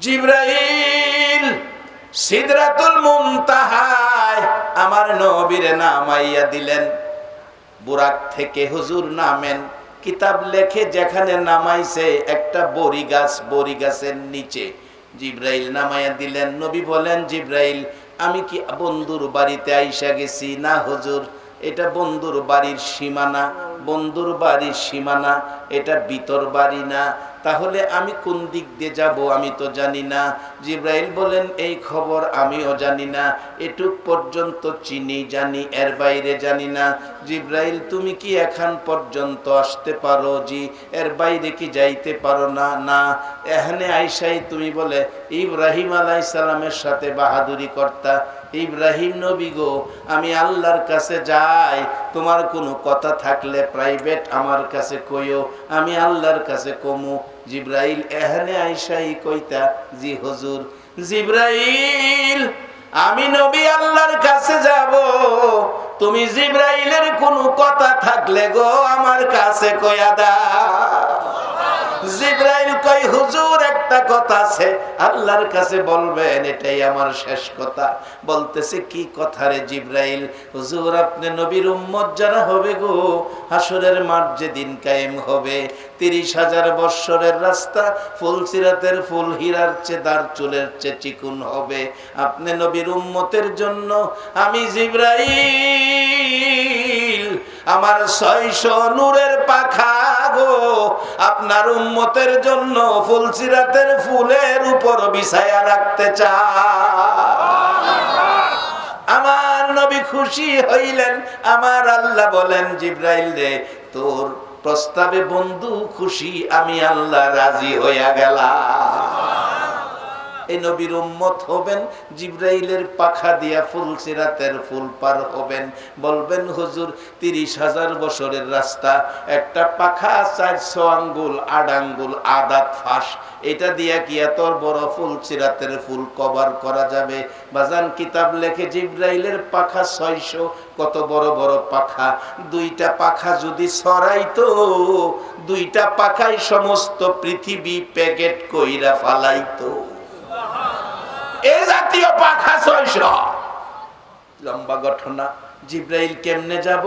জিবরাইল সিদরাতুল মুনতাহায় আমার নবীর নামাইয়া দিলেন। বুরাক থেকে হুজুর নামেন, কিতাব লেখে যেখানে নামাইছে একটা বড়ি গাছের নিচে জিবরাইল নামাইয়া দিলেন। নবী বলেন, জিবরাইল আমি কি বন্ধুর বাড়িতে আইসা গেছি? না হুজুর, এটা বন্ধুর বাড়ির সীমানা, বন্ধুর বাড়ির সীমানা, এটা ভিতর বাড়ি না। তাহলে আমি কোন দিক দিয়ে যাব আমি তো জানি না। জিবরাইল বলেন, এই খবর আমিও জানি না, এটুক পর্যন্ত চিনি জানি, এর বাইরে জানি না। জিবরাইল তুমি কি এখন পর্যন্ত আসতে পারো? জি। এর বাইরে কি যাইতে পারো না? না। এখানে আইসাই তুমি বলে ইব্রাহিম আলাইহিস সালামের সাথে বাহাদুরি করতা। ইব্রাহিম নবী গো, আমি আল্লাহর কাছে যাই, তোমার কোনো কথা থাকলে প্রাইভেট আমার কাছে কইও, আমি আল্লাহর কাছে কমু। জিবরাইল এখানে আইসাই কইতা, জি হুজুর। জিবরাইল আমি নবী আল্লাহর কাছে যাব, তুমি জিবরাইলের কোনো কথা থাকলে গো আমার কাছে কইয়া দাও। জিবরাইল কই, হুজুর একটা কথা আছে, আল্লাহর কাছে বলবেন, এটাই আমার শেষ কথা। বলতেছে, কি কথা রে জিবরাইল? হুজুর আপনি নবীর উম্মত যারা হবে গো, হাসরের মাঠ যেদিন কায়েম হবে, 30,000 বৎসরের রাস্তা ফুলসিরাতের ফুল হীরার চেয়ে দার চুলের চেয়ে চিকুন হবে। আপনি নবীর উম্মতের জন্য আমি জিবরাইল আমার 600 নূরের পাখা গো আপনার উম্মতের জন্য ফুলসিরাতের ফুলের উপর বিছায়া রাখতে চাই। আমার নবী খুশি হইলেন। আমার আল্লাহ বলেন, জিবরাইল রে, তোর প্রস্তাবে বন্ধু খুশি, আমি আল্লাহ রাজি হইয়া গেলাম। এই নবীর উম্মত হবেন, জিবরাইলের পাখা দিয়া ফুলসিরাতের ফুল পার হবেন। বলবেন, হুজুর 30,000 বছরের রাস্তা, একটা পাখা 400 আঙ্গুল 8 আঙ্গুল আদাত ফাঁস, এটা দিয়া কি এত বড় ফুলসিরাতের ফুল কভার করা যাবে? বাজান কিতাব লেখে জিবরাইলের পাখা 600, কত বড় বড় পাখা। 2টা পাখা যদি ছড়াইতো, 2টা পাখাই সমস্ত পৃথিবী প্যাকেট কইরা ফালাইতো। এই জাতীয় পাখা 600। লম্বা ঘটনা। জিবরাইল কেমনে যাব?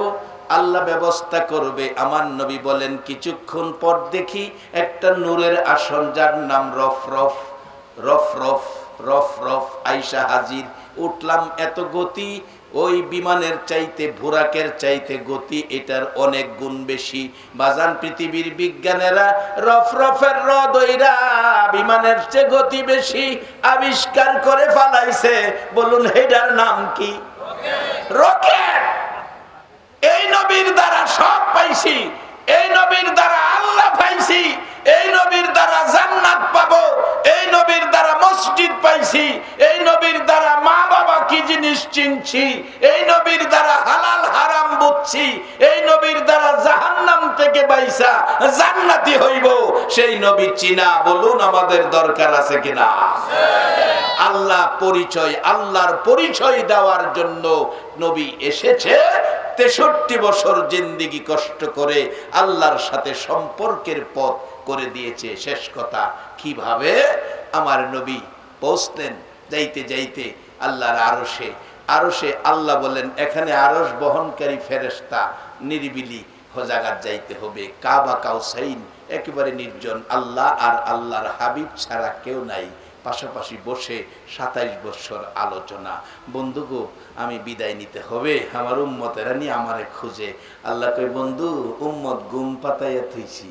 আল্লাহ ব্যবস্থা করবে। আমার নবী বলেন, কিছুক্ষণ পর দেখি একটা নূরের আসন, যার নাম রফরফ। রফরফ রফরফ আইসা হাজির। উঠলাম, এত গতি, ওই বিমানের চাইতে বুরাকের চাইতে গতি এটার অনেক গুণ বেশি। বাজান পৃথিবীর বিজ্ঞানীরা রফরফের রদইরা বিমানের চেয়ে গতি বেশি আবিষ্কার করে ফেলাইছে। বলুন এটার নাম কি? রকেট। এই নবীর দ্বারা সব পাইছি, এই নবীর দ্বারা আল্লাহ পাইছি, এই নবীর দ্বারা জান্নাত পাবো, এই নবীর দ্বারা মসজিদ পাইছি, এই নবীর দ্বারা মা বাবা কি জিনিস চিনছি, এই নবীর দ্বারা হালাল হারাম বুঝছি, এই নবীর দ্বারা জাহান্নাম থেকে বাইসা জান্নাতি হইব। সেই নবী চিনা বলুন আমাদের দরকার আছে কিনা? আল্লাহ পরিচয়, আল্লাহর পরিচয় দেওয়ার জন্য নবী এসেছে। 63 বছর জিন্দেগি কষ্ট করে আল্লাহর সাথে সম্পর্কের পথ করে দিয়েছে। শেষ কথা, কিভাবে আমার নবী পৌঁছলেন? যাইতে যাইতে আল্লাহর আরশে, আরশে আল্লাহ বলেন, এখানে আরশ বহনকারী ফেরেশতা, নিরিবিলি জায়গায় যাইতে হবে। কাবা কাউসাইন, একেবারে নির্জন, আল্লাহ আর আল্লাহর হাবিব ছাড়া কেউ নাই। পাশাপাশি বসে 27 বছর আলোচনা। বন্ধুগো, আমি বিদায় নিতে হবে, আমার উম্মতেরা নিয়ে আমারে খুঁজে। আল্লাহ কই, বন্ধু উম্মত ঘুম পাতাইয়া থইছি,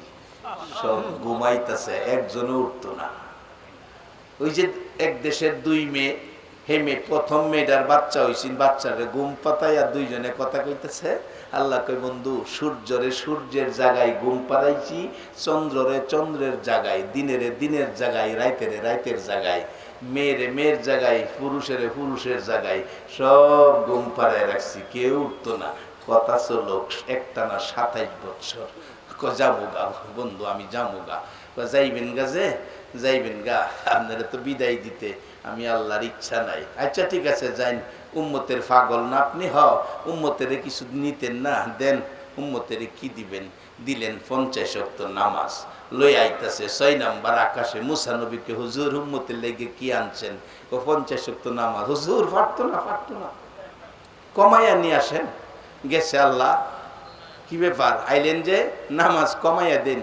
সব ঘুমাইতেছে, একজনও উঠতো না। ওই যে এক দেশের 2 মেয়ে, হেমে প্রথম মেয়েটার বাচ্চা হয়েছিল, বাচ্চারে ঘুম পাতাইয়া 2 জনে কথা কইতেছে। আল্লাহ কই, বন্ধু সূর্যরে সূর্যের জায়গায় ঘুম পাড়াইছি, চন্দ্ররে চন্দ্রের জায়গায়, দিনেরে দিনের জায়গায়, রাইতেরে রাইতের জায়গায়, মেয়েরে মেয়ের জায়গায়, পুরুষেরে পুরুষের জায়গায়, সব ঘুম পাড়ায় রাখছি, কেউ উঠতো না। কথা চলো একটানা 27 বছর। যাবো গা বন্ধু, আমি যাবো গা। যাইবেন গা? যে যাইবেন গা, আপনারা তো বিদায় দিতে, আমি আল্লাহর ইচ্ছা নাই। আচ্ছা ঠিক আছে, যাইন। উম্মতের পাগল না আপনি? উম্মতের কিছু নিতেন না, দেন। উম্মতের কি দিবেন? দিলেন 50 ওয়াক্ত নামাজ লই আইতাছে 6 নাম্বার আকাশে মুসা নবীকে, হুজুর উম্মতের লেগে কি আনছেন? ও 50 ওয়াক্ত নামাজ। হুজুর পারতো না, কমাইয়া নিয়ে আসেন। গেছে আল্লাহ, কি ব্যাপার আইলেন যে, নামাজ কমাইয়া দেন,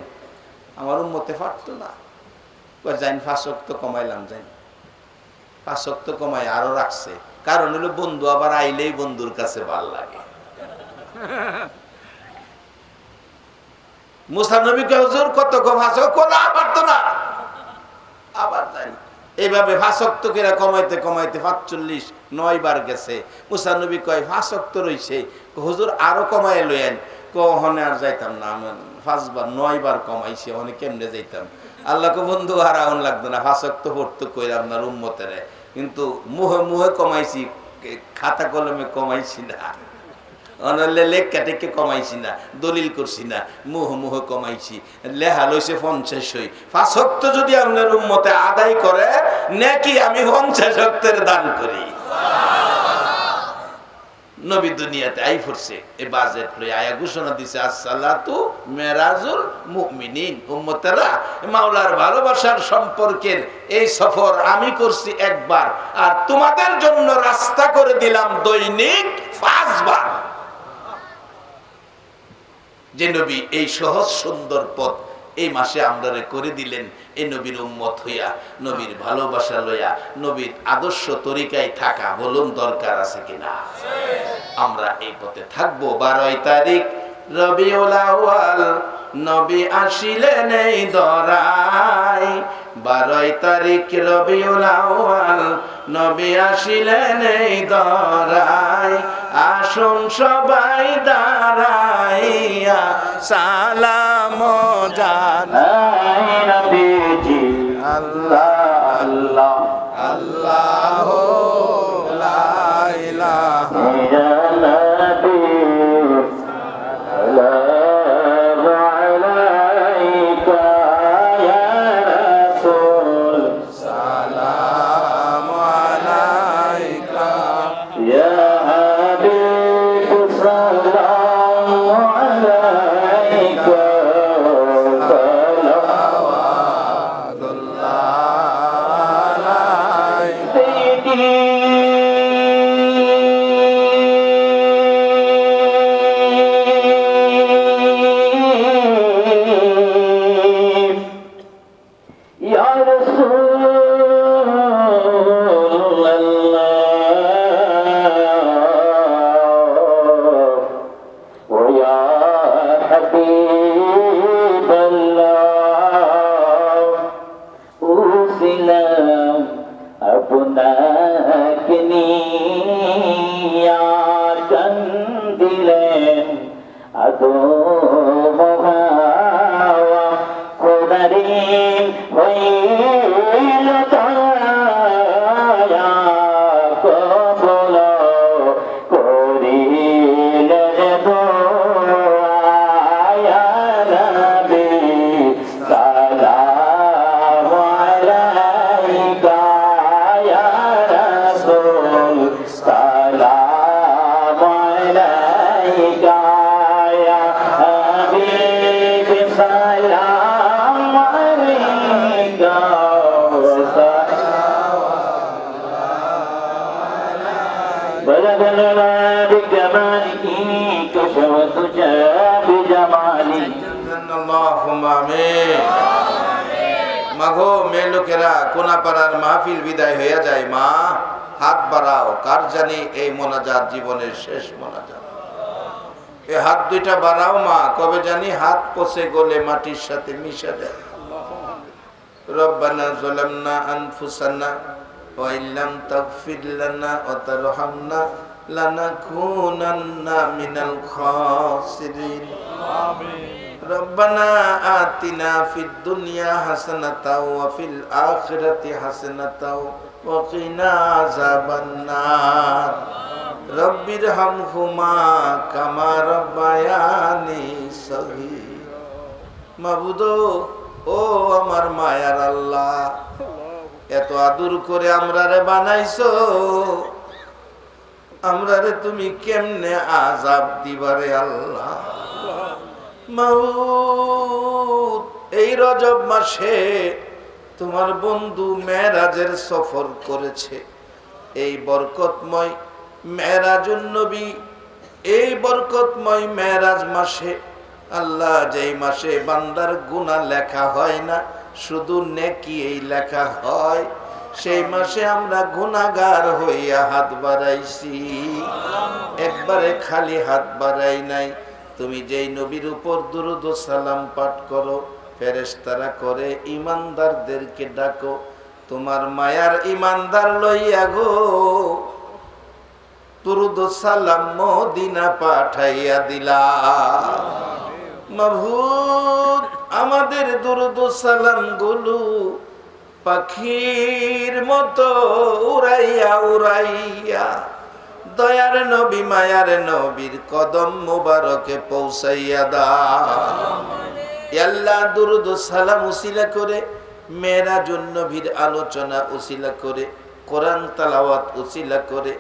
আমার উম্মতে পারতো না। যাইন 5 ওয়াক্ত কমাইলাম, যাইন 5 ওয়াক্ত কমাই আরো রাখছে। কারণ হলো বন্ধু আবার আইলেই বন্ধুর কাছে ভাল লাগে। মুসা নবী কে হুজুর কত কম হাসো, কোলা পারতো না, আবার যাই। এইভাবে 5 ওয়াক্ত করে কমাইতে 45 9 বার গেছে। মুসা নবী কয় 5 ওয়াক্ত রইছে, হুজুর আরো কমাই লইয়েন। কখনে আর যাইতাম না, 5 বার 9 বার কমাইছি, ওখানে কেমনে যাইতাম? আল্লাহকে বন্ধু আর আউন লাগতো না, 5 ওয়াক্ত পড়তে কইরা আপনার উম্মতের, কিন্তু মুহে কমাইছি, খাতা কলমে কমাইছি না, লেখা টেকে কমাইছি না, দলিল করছি না, মুহে কমাইছি। লেহা লইছে 50 5 ওয়াক্ত যদি আপনার উম্মতে আদায় করে নাকি আমি 50 ওয়াক্তের দান করি। নবী দুনিয়াতে আই পড়ছে, এই বাজেট লই আয়া ঘোষণা দিছে, আসসালাতু মেরাজুল মুমিনিন। উম্মতেরা, মাওলার ভালোবাসার সম্পর্কের এই সফর আমি করছি একবার, আর তোমাদের জন্য রাস্তা করে দিলাম দৈনিক 5 বার। যে নবী এই সহজ সুন্দর পথ এই মাসে আমরা করে দিলেন, এই নবীর উম্মত হইয়া, নবীর ভালোবাসা লইয়া, নবীর আদর্শ তরিকায় থাকা, বলুন দরকার আছে কিনা? আমরা এই পথে থাকবো। 12 তারিখ রবিউল আউয়াল, নবী আসিলেন এই দরায়। 12 তারিখ রবিউল আউয়াল, নবী আসিলেন এই দরায়। আসুন সবাই দাঁড়াইয়া সালাম জানাই নবীজি। আল্লাহ আল্লাহ আল্লাহ লা ইলাহা মাগো মেয়ে লোকেরা, কোনাপাড়ার মাহফিল বিদায় হয়ে যায়। মা হাত বাড়াও, কার জানি এই মোনাজাত জীবনের শেষ মোনাজাত। এই হাত দুইটা বাড়াও মা, কবে জানি হাত পচে গলে মাটির সাথে মিশে যায়। রব্বানা যালামনা আনফুসানা ওয়া ইল্লাম তাগফির লানা ওয়া তারহামনা লানাকুনান্না মিনাল খাসিরিন। আমিন। রব্বানা আতিনা ফিদ দুনিয়া হাসানাতাও ওয়া ফিল আখিরাতি হাসানাতাও ওয়া কিনা আযাবান নার। রব্বিরহামহুমা কামা রাব্বায়ানি সগীর। মাবুদ, ও আমার মায়ার আল্লাহ, এত আদর করে আমরারে বানাইছো, আমরারে তুমি কেমনে আযাব দিবারে আল্লাহ। মাউত এই রজব মাসে তোমার বন্ধু মেরাজের সফর করেছে। এই বরকতময় মেরাজুন নবী, এই বরকতময় মেরাজ মাসে আল্লাহ, যেই মাসে বান্দার গুনাহ লেখা হয় না, শুধু নেকি এই লেখা হয়, সেই মাসে আমরা গুনাহগার হইয়া হাত বাড়াইছি। একবারে খালি হাত বাড়াই নাই। তুমি যেই নবীর উপর দুরূদ ও সালাম পাঠ করো, ফেরেশতারা করে ঈমানদারদেরকে ডাকো, তোমার মায়ার ঈমানদার লইয়া গো দুরূদ ও সালাম মদিনা পাঠাইয়া দিলা। মাবুদ, আমাদের দুরূদ ও সালাম গুলো পাখির মতো উড়াইয়া উড়াইয়া দয়ার নবী মায়ার নবীর কদম মুবারকে পৌঁছাইয়া দাও। আল্লাহ, দুরূদ ও সালাম উসিলা করে, মেরাজুন নবীর আলোচনা উসিলা করে, কোরআন তেলাওয়াত উসিলা করে,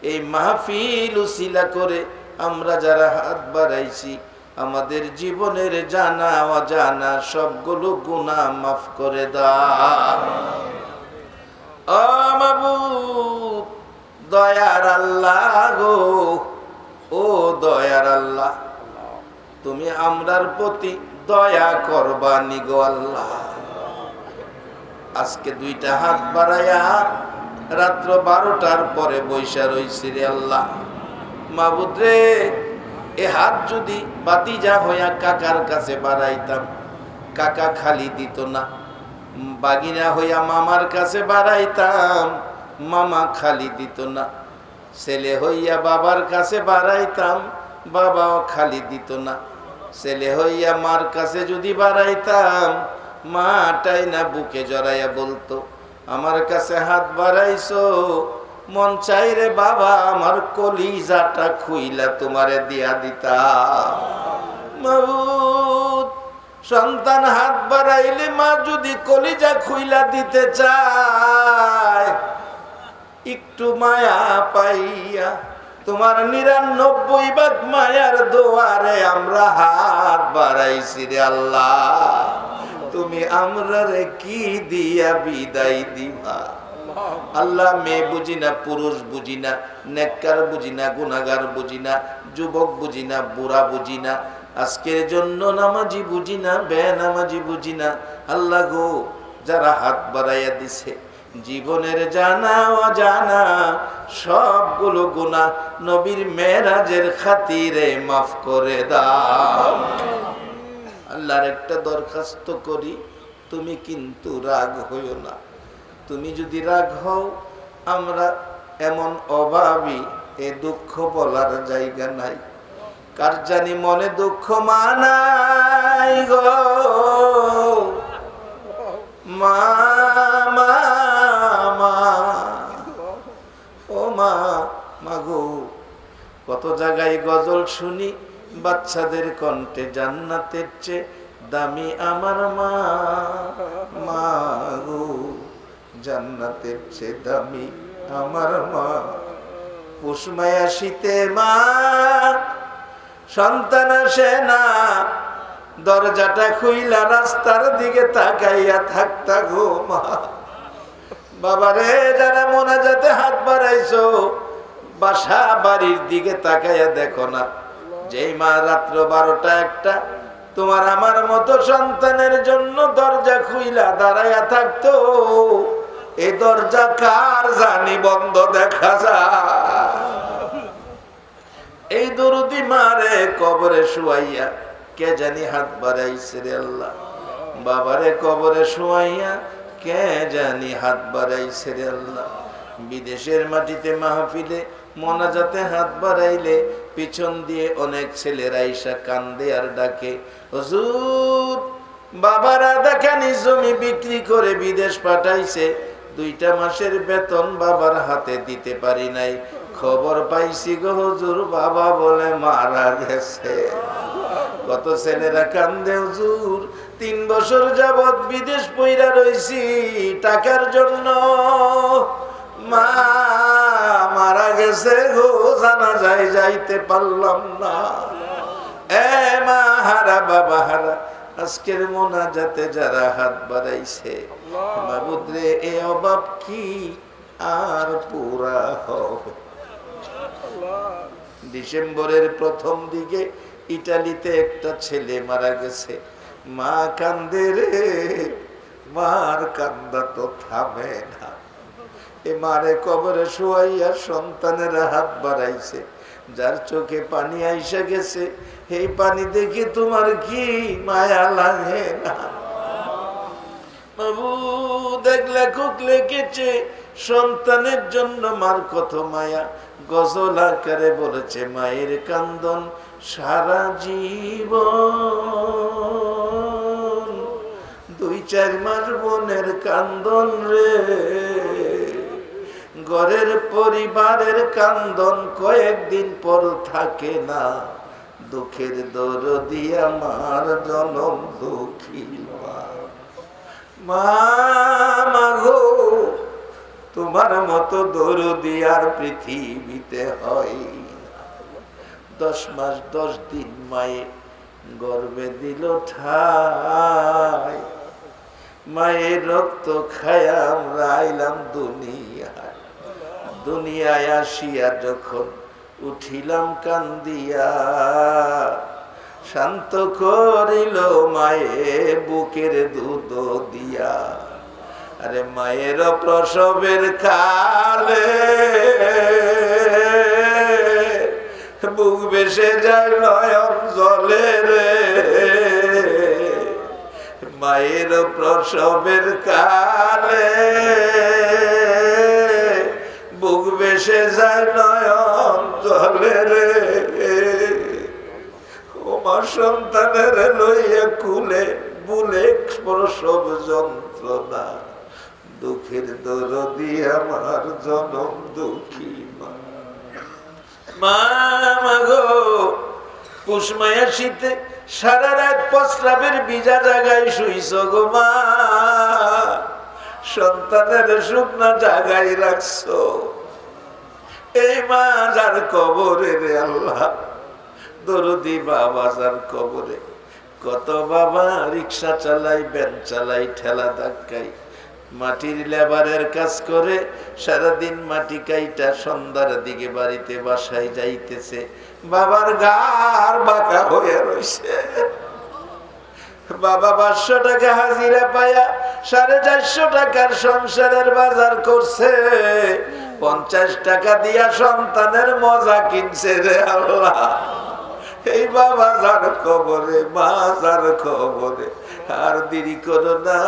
এই মাহফিল উসিলা করে আমরা যারা হাত বাড়াইছি, আমাদের জীবনের জানা অজানা সবগুলো গুনাহ মাফ করে দাও। ও মাবুদ, দয়ার আল্লাহ গো, ও দয়ার আল্লাহ, তুমি আমরার প্রতি দয়া করবানি গো আল্লাহ। আজকে দুইটা হাত বাড়াইয়া রাত্র 12টার পরে বৈশা রইছি রে আল্লাহ। মাবুদ রে, এ হাত যদি বাতিজা হইয়া কাকার কাছে বাড়াইতাম, কাকা খালি দিত না। বাগিনা হইয়া মামার কাছে বাড়াইতাম, মামা খালি দিত না। ছেলে হইয়া বাবার কাছে বাড়াইতাম, বাবাও খালি দিত না। ছেলে হইয়া মার কাছে যদি বাড়াইতাম, মাটাই না বুকে জড়াইয়া বলতো, আমার কাছে হাত বাড়াইছো, মন চাইরে বাবা আমার কলিজাটা খুইলা তোমারে দিয়া দিতাম। মাবুদ, সন্তান হাত বাড়াইলে মা যদি কলিজা খুইলা দিতে চায়, একটু মায়া পাইয়া তোমার 99 ভাগ মায়ার দোয়ারে আমরা হাত বাড়াইছি রে আল্লাহ। তুমি আমরারে কি দিয়া বিদায় দিবা আল্লাহ? মেয়ে বুঝি না, পুরুষ বুঝি না, নেককার বুঝি না, গুনাহগার বুঝি না, যুবক বুঝি না, বুড়া বুঝি না, আজকের জন্য নামাজি বুঝি না, বেনামাজি বুঝি না। আল্লাহ গো, যারা হাত বাড়াইয়া দিছে, জীবনের জানা অজানা সবগুলো গুনাহ নবীর মেরাজের খাতিরে মাফ করে দাও। আল্লাহর একটা দরখাস্ত করি, তুমি কিন্তু রাগ হইও না। তুমি যদি রাগ হও, আমরা এমন অভাবী, এ দুঃখ বলার জায়গা নাই। কার জানি মনে দুঃখ মানাই গো মা, মা, মা, ও মা, মাগো, কত জায়গায় গজল শুনি, বাচ্চাদের কণ্ঠে জান্নাতের চেয়ে দামি আমার মা, মা গো, জান্নাতের চেয়ে দামি আমার মা। পুষমায়া শীতে মা, সন্তান আসে না, দরজাটা খুইলা রাস্তার দিকে তাকাইয়া থাকতা গো মা। বাবারে, যারা মোনাজাতে হাত বাড়াইছো, বাসা বাড়ির দিকে তাকাইয়া দেখো না। যেই মা রাত্র 12টা 1টা তোমার আমার মতো সন্তানের জন্য দরজা খুইলা দাঁড়াইয়া থাকতো, এই দরজা কার জানি বন্ধ দেখা যায়। এই দরদি মারে কবরে শুয়াইয়া কে জানি হাত বাড়াইছে রে আল্লাহ। বাবারে কবরে শুয়াইয়া কে জানি হাত বাড়াইছে রে আল্লাহ। বিদেশের মাটিতে মাহফিলে মোনাজাতে হাত বাড়াইলে পিছন দিয়ে অনেক ছেলেরা আইসা কান্দে আর ডাকে, হুজুর, বাবারা দেখেনি জমি বিক্রি করে বিদেশ পাঠাইছে, 2টা মাসের বেতন বাবার হাতে দিতে পারি নাই, খবর পাইছি গো হুজুর, বাবা বলে মারা গেছে। কত ছেলেরা কান্দে, হুজুর, 3 বছর যাবৎ বিদেশ পইরা রইছি টাকার জন্য, মা মারা গেছে গো, জানা যায় যাইতে পারলাম না। এ মা হারা বাবা হারা, আজকের মোনাজাতে যারা হাত বাড়াইছে, মাবুদ রে এ অভাব কি আর পুরা হবে? ডিসেম্বরের প্রথম দিকে ইটালিতে একটা ছেলে মারা গেছে, মা কান্দে রে, মার কান্দা তো থামে না। এ মারে কবরে শুয়াইয়া সন্তানেরা হাত বাড়াইছে, যার চোখে পানি আইসা গেছে, এই পানি দেখে তোমার কি মায়া লাগে না? বাবু দেখলে খুব লেগেছে, সন্তানের জন্য মার কত মায়া, গজল আকারে বলেছে মায়ের কান্দন সারা জীবন, 2-4 মাস বোনের কান্দন রে, ঘরের পরিবারের কান্দন কয়েকদিন পর থাকে না, দুঃখের দরদি আমার জনম দুঃখী মা, মা গো তোমার মতো দরদি আর পৃথিবীতে হয়। 10 মাস 10 দিন মায়ে গর্ভে দিল ঠাই, মায়ের রক্ত খায়া আমরা আইলাম দুনিয়ায়, দুনিয়ায় আসিয়া যখন উঠিলাম কান্দিয়া, শান্ত করিল মায়ে বুকের দুধ দিয়া। আরে মায়ের প্রসবের কালে বুক বেসে যায় নয়ন জলে রে, মায়ের প্রসবের কালে বুক বেসে যায় নয়ন জলে রে, ও মা সন্তানের লইয়া কুলে বুলে প্রসব যন্ত্রণা, দুঃখের দরদি আমার জনম দুঃখী মা। মা মাগো পুষমায়া শীতে সারা রাত প্রস্রাবের ভিজা জায়গায় শুইছ গো মা, সন্তানের শুকনা জায়গায় রাখছো, এই মা যার কবরে রে আল্লাহ, দরদি বাবা যার কবরে, কত বাবা রিক্সা চালাই, ভ্যান চালাই, ঠেলা ধাক্কাই, মাটির লেবারের কাজ করে সারাদিন মাটি কাইটা সন্ধ্যার দিকে বাড়িতে বাসায় যাইতেছে, বাবার গার বাঁকা হয়ে রয়েছে। বাবা 500 টাকা হাজিরা পায়া 450 টাকার সংসারের বাজার করছে, 50 টাকা দিয়া সন্তানের মজা কিনছে রে আল্লাহ। এই বাবা যার কবরে, মা যার কবরে, আর দেরি করো না,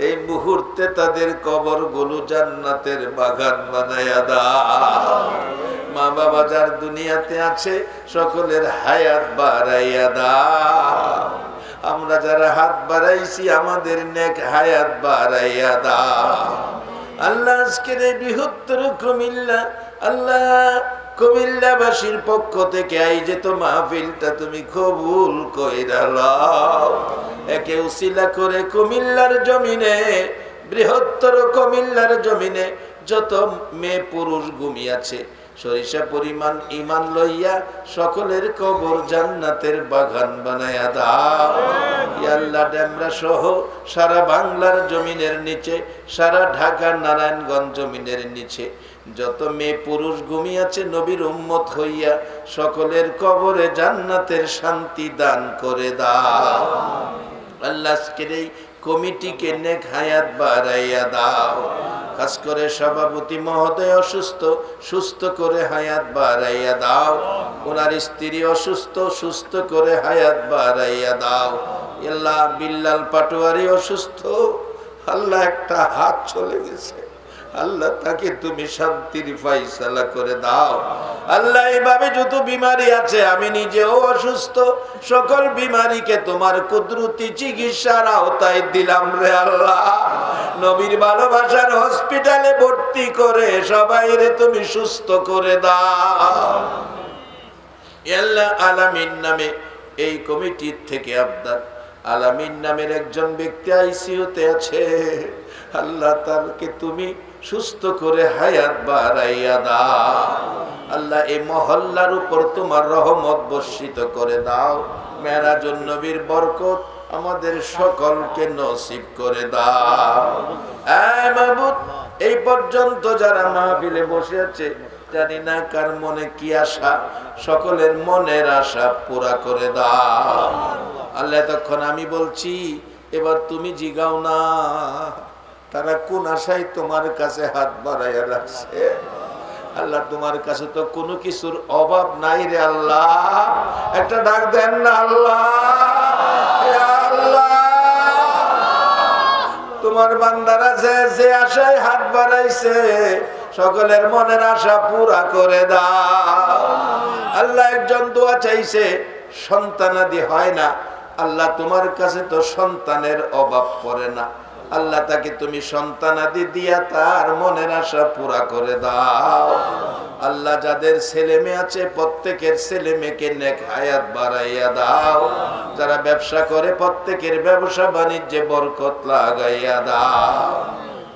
এই মুহূর্তে তাদের কবর গুলো জান্নাতের বাগান বানায়া দাও। মা বাবা যার দুনিয়াতে আছে সকলের হায়াত বাড়াইয়া দাও, আমরা যারা হাত বাড়াইছি আমাদের নেক হায়াত বাড়াইয়া দাও। আল্লাহ আজকের এই বৃহত্তর কুমিল্লা, আল্লাহ কুমিল্লাবাসীর পক্ষ থেকে আয়োজিত মাহফিলটা তুমি কবুল কইরা লও, একে উসিলা করে কুমিল্লার জমিনে, বৃহত্তর কুমিল্লার জমিনে যত মেয়ে পুরুষ ঘুমিয়াছে, সরিষা পরিমাণ ঈমান লইয়া সকলের কবর জান্নাতের বাগান বানায়া দাও। ইয়া আল্লাহ ডেমরা সহ সারা বাংলার জমিনের নিচে, সারা ঢাকা নারায়ণগঞ্জ জমিনের নিচে যত মেয়ে পুরুষ ঘুমিয়াছে নবীর উম্মত হইয়া, সকলের কবরে জান্নাতের শান্তি দান করে দাও। আল্লাহ আজকের এই কমিটিকে নেক হায়াত বাড়াইয়া দাও, খাস করে সভাপতি মহোদয় অসুস্থ, সুস্থ করে হায়াত বাড়াইয়া দাও। ওনার স্ত্রী অসুস্থ, সুস্থ করে হায়াত বাড়াইয়া দাও। আল্লাহ বিল্লাল পাটোয়ারি অসুস্থ, আল্লাহ একটা হাত চলে গেছে, আল্লাহ তাকে তুমি শান্তির ফায়সালা করে দাও। আল্লাহ এইভাবে যত বিমারি আছে, আমি নিজেও অসুস্থ, সকল বিমারিকে তোমার কুদরতি চিকিৎসার আওতায় দিলাম রে আল্লাহ। নবীর ভালোবাসার হসপিটালে ভর্তি করে সবাই রে তুমি সুস্থ করে দাও। আল্লাহ আলামিন নামে এই কমিটির থেকে আবদার, আলামিন নামের একজন ব্যক্তি আইসিইউতে আছে, আল্লাহ তাকে তুমি সুস্থ করে হায়াত বাড়াইয়া দাও। আল্লাহ এই মহল্লার উপর তোমার রহমত বর্ষিত করে দাও। মেরাজুন নবীর বরকত আমাদের সকলকে নসিব করে দাও। এই মাবুদ, এই পর্যন্ত যারা মাহফিলে বসে আছে, জানি না কার মনে কি আশা, সকলের মনের আশা পুরা করে দাও। আল্লাহ, তখন আমি বলছি, এবার তুমি জিগাও না তারা কোন আশায় তোমার কাছে হাত বাড়াইয়া রাখছে। আল্লাহ, তোমার কাছে তো কোনো কিছুর অভাব নাই রে আল্লাহ। একটা ডাক দেন না আল্লাহ। আল্লাহ, তোমার বান্দারা যে আশায় হাত বাড়াইছে, সকলের মনের আশা পুরা করে দাও। আল্লাহ, একজন দোয়া চাইছে, সন্তানাদি হয় না। আল্লাহ, তোমার কাছে তো সন্তানের অভাব পড়ে না। আল্লাহ, তাকে তুমি সন্তানাদি দিয়া তার মনের আশা পুরা করে দাও। আল্লাহ, যাদের ছেলে মেয়ে আছে প্রত্যেকের ছেলে মেয়েকে নেক হায়াত বাড়াইয়া দাও। যারা ব্যবসা করে প্রত্যেকের ব্যবসা বাণিজ্যে বরকত লাগাইয়া দাও।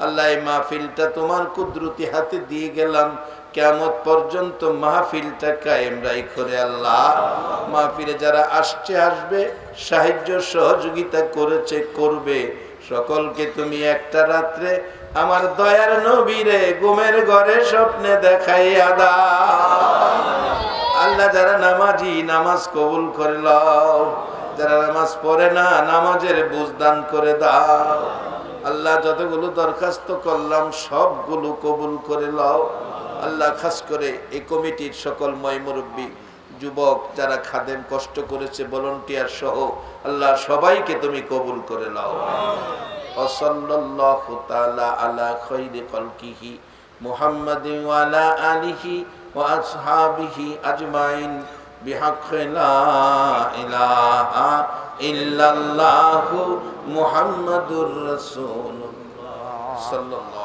আল্লাহ, এই মাহফিলটা তোমার কুদরতি হাতে দিয়ে গেলাম, কিয়ামত পর্যন্ত মাহফিলটা কায়েম রাখো রে আল্লাহ। মাহফিলে যারা আসছে আসবে, সাহায্য সহযোগিতা করেছে করবে, সকলকে তুমি একটা রাত্রে আমার দয়ার নবীরে ঘুমের ঘরে স্বপ্নে দেখাইয়া দাও। আল্লাহ, যারা নামাজি নামাজ কবুল করে লও, যারা নামাজ পড়ে না নামাজের বুঝ দান করে দাও। আল্লাহ, যতগুলো দরখাস্ত করলাম সবগুলো কবুল করে লও। আল্লাহ, খাস করে এই কমিটির সকল ময় মুরব্বী, যুবক যারা খাদেম কষ্ট করেছে, ভলান্টিয়ার সহ, আল্লাহ সবাইকে তুমি কবুল করে নাও। সাল্লাল্লাহু তাআলা আলা খায়রি খালকিহি মুহাম্মাদিন ওয়া আলা আলিহি ওয়া আসহাবিহি আজমাইন বিহাক্কি লা ইলাহা ইল্লাল্লাহু মুহাম্মাদুর রাসূলুল্লাহ সাল্লাল্লাহু